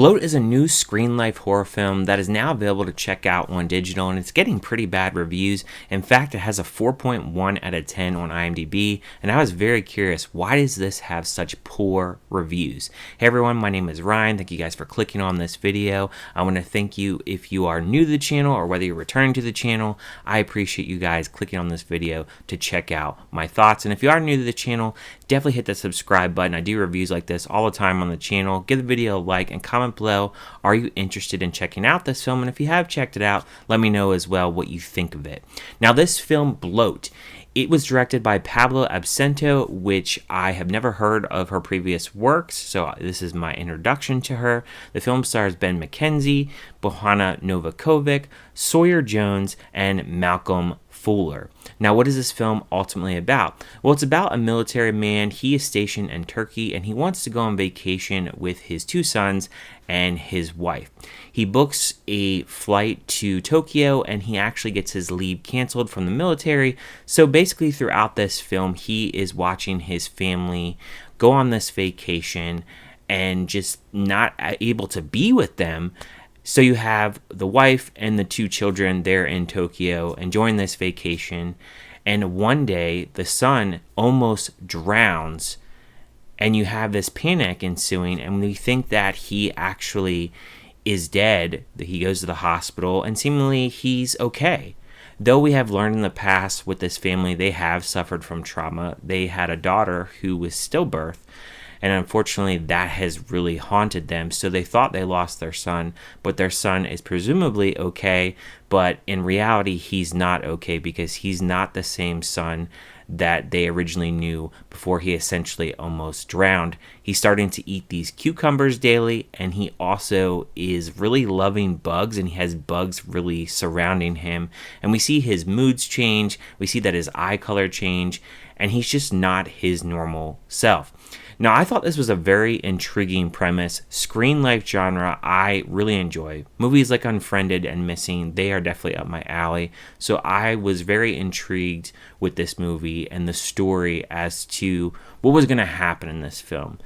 Bloat is a new screenlife horror film that is now available to check out on digital, and it's getting pretty bad reviews. In fact, it has a 4.1 out of 10 on IMDB, and I was very curious, why does this have such poor reviews? Hey everyone, my name is Ryan. Thank you guys for clicking on this video. I want to thank you if you are new to the channel or whether you're returning to the channel. I appreciate you guys clicking on this video to check out my thoughts. And if you are new to the channel, definitely hit the subscribe button. I do reviews like this all the time on the channel. Give the video a like and comment below, are you interested in checking out this film? And if you have checked it out, let me know as well what you think of it. Now, this film, Bloat, it was directed by Pablo Absento, which I have never heard of her previous works, so this is my introduction to her. The film stars McKenzie, Bojana, Novakovic, Sawyer Jones, and Malcolm Fuller. Now, what is this film ultimately about? Well, it's about a military man. He is stationed in Turkey, and he wants to go on vacation with his two sons and his wife. He books a flight to Tokyo, and he actually gets his leave canceled from the military. So basically, throughout this film, he is watching his family go on this vacation and just not able to be with them. So you have the wife and the two children there in Tokyo enjoying this vacation, and one day the son almost drowns, and you have this panic ensuing, and we think that he actually is dead, that he goes to the hospital, and seemingly he's okay. Though we have learned in the past with this family, they have suffered from trauma. They had a daughter who was stillbirth, and unfortunately, that has really haunted them. So they thought they lost their son, but their son is presumably okay. But in reality, he's not okay because he's not the same son that they originally knew before he essentially almost drowned. He's starting to eat these cucumbers daily, and he also is really loving bugs, and he has bugs really surrounding him. And we see his moods change. We see that his eye color change, and he's just not his normal self. Now, I thought this was a very intriguing premise. Screen life genre, I really enjoy. Movies like Unfriended and Missing, they are definitely up my alley. So I was very intrigued with this movie and the story as to what was going to happen in this film.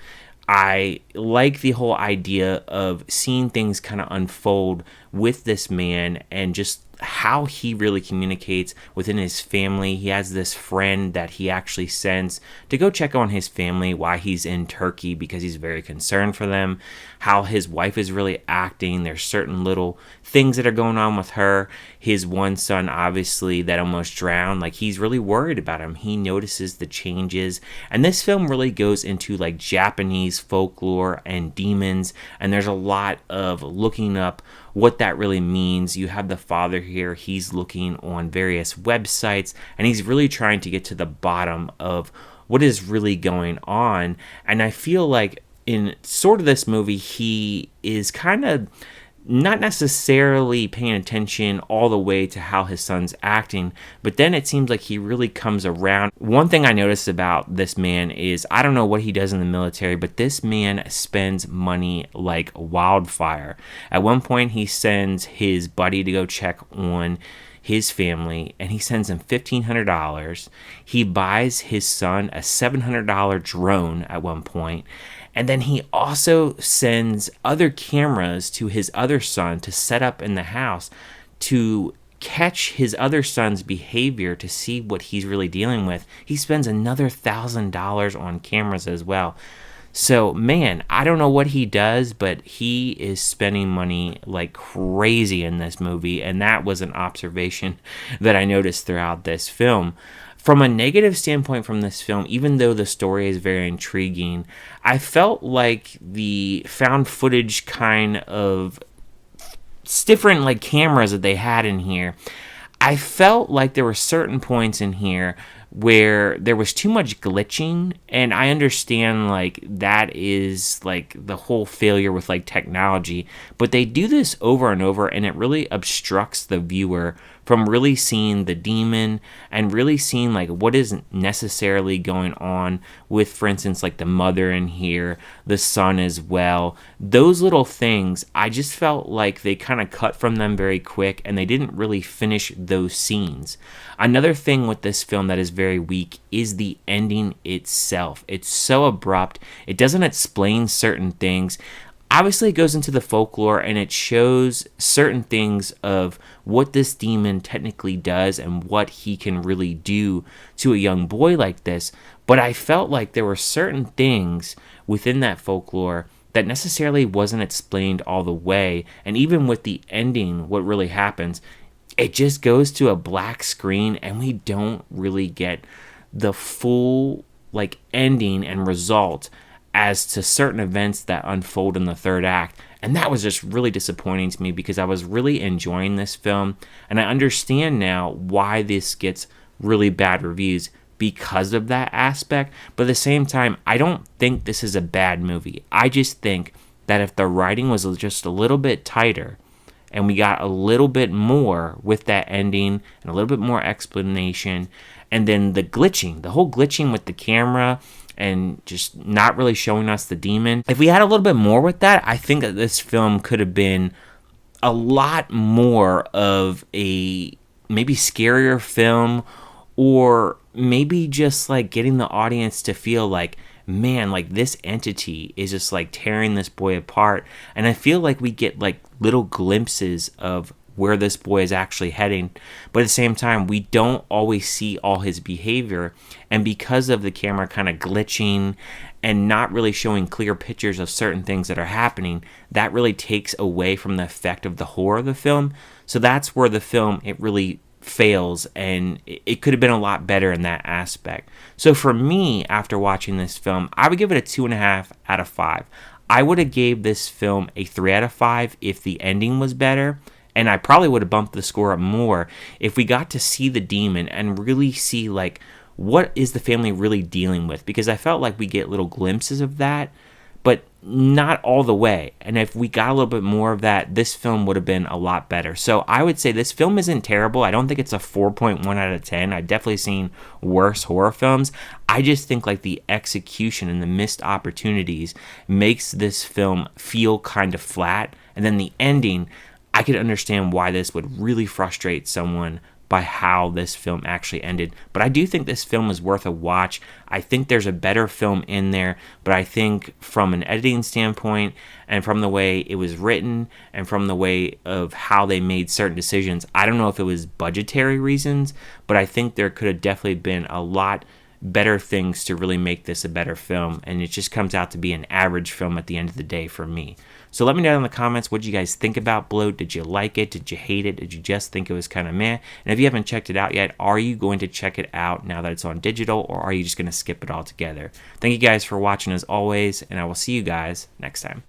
I like the whole idea of seeing things kind of unfold with this man and just how he really communicates within his family. He has this friend that he actually sends to go check on his family while he's in Turkey because he's very concerned for them. How his wife is really acting. There's certain little things that are going on with her. His one son, obviously, that almost drowned, like he's really worried about him. He notices the changes. And this film really goes into like Japanese folklore and demons. And there's a lot of looking up what that really means. You have the father here, he's looking on various websites, and he's really trying to get to the bottom of what is really going on. And I feel like in sort of this movie, he is kind of not necessarily paying attention all the way to how his son's acting, but then it seems like he really comes around. One thing I noticed about this man is, I don't know what he does in the military, but this man spends money like wildfire. At one point, he sends his buddy to go check on his family, and he sends him $1,500. He buys his son a $700 drone at one point. And then he also sends other cameras to his other son to set up in the house to catch his other son's behavior to see what he's really dealing with. He spends another $1,000 on cameras as well. So, man, I don't know what he does, but he is spending money like crazy in this movie. And that was an observation that I noticed throughout this film. From a negative standpoint from this film, even though the story is very intriguing, I felt like the found footage kind of different like cameras that they had in here, I felt like there were certain points in here where there was too much glitching, and I understand like that is like the whole failure with like technology, but they do this over and over, and it really obstructs the viewer from really seeing the demon and really seeing like what isn't necessarily going on with, for instance, like the mother in here, the son as well. Those little things, I just felt like they kind of cut from them very quick, and they didn't really finish those scenes. Another thing with this film that is very weak is the ending itself. It's so abrupt. It doesn't explain certain things. Obviously, it goes into the folklore and it shows certain things of what this demon technically does and what he can really do to a young boy like this. But I felt like there were certain things within that folklore that necessarily wasn't explained all the way. And even with the ending, what really happens, it just goes to a black screen and we don't really get the full ending and result as to certain events that unfold in the third act. And that was just really disappointing to me because I was really enjoying this film. And I understand now why this gets really bad reviews because of that aspect. But at the same time, I don't think this is a bad movie. I just think that if the writing was just a little bit tighter and we got a little bit more with that ending and a little bit more explanation, and then the whole glitching with the camera and just not really showing us the demon. If we had a little bit more with that, I think that this film could have been a lot more of a maybe scarier film, or maybe just getting the audience to feel like, man, this entity is just tearing this boy apart. And I feel like we get little glimpses of where this boy is actually heading, but at the same time we don't always see all his behavior. And because of the camera kind of glitching and not really showing clear pictures of certain things that are happening, that really takes away from the effect of the horror of the film. So that's where the film, it really fails, and it could have been a lot better in that aspect. So for me, after watching this film, I would give it a 2.5 out of 5. I would have gave this film a 3 out of 5 if the ending was better. And I probably would have bumped the score up more if we got to see the demon and really see what is the family really dealing with, because I felt like we get little glimpses of that, but not all the way. And if we got a little bit more of that, this film would have been a lot better. So I would say this film isn't terrible. I don't think it's a 4.1 out of 10. I've definitely seen worse horror films. I just think the execution and the missed opportunities makes this film feel kind of flat. And then the ending, I could understand why this would really frustrate someone by how this film actually ended. But I do think this film is worth a watch. I think there's a better film in there, but I think from an editing standpoint and from the way it was written and from the way of how they made certain decisions, I don't know if it was budgetary reasons, but I think there could have definitely been a lot better things to really make this a better film, and it just comes out to be an average film at the end of the day for me. So let me know in the comments, what did you guys think about Bloat? Did you like it? Did you hate it? Did you just think it was kind of meh? And if you haven't checked it out yet, are you going to check it out now that it's on digital, or are you just going to skip it all together? Thank you guys for watching as always, and I will see you guys next time.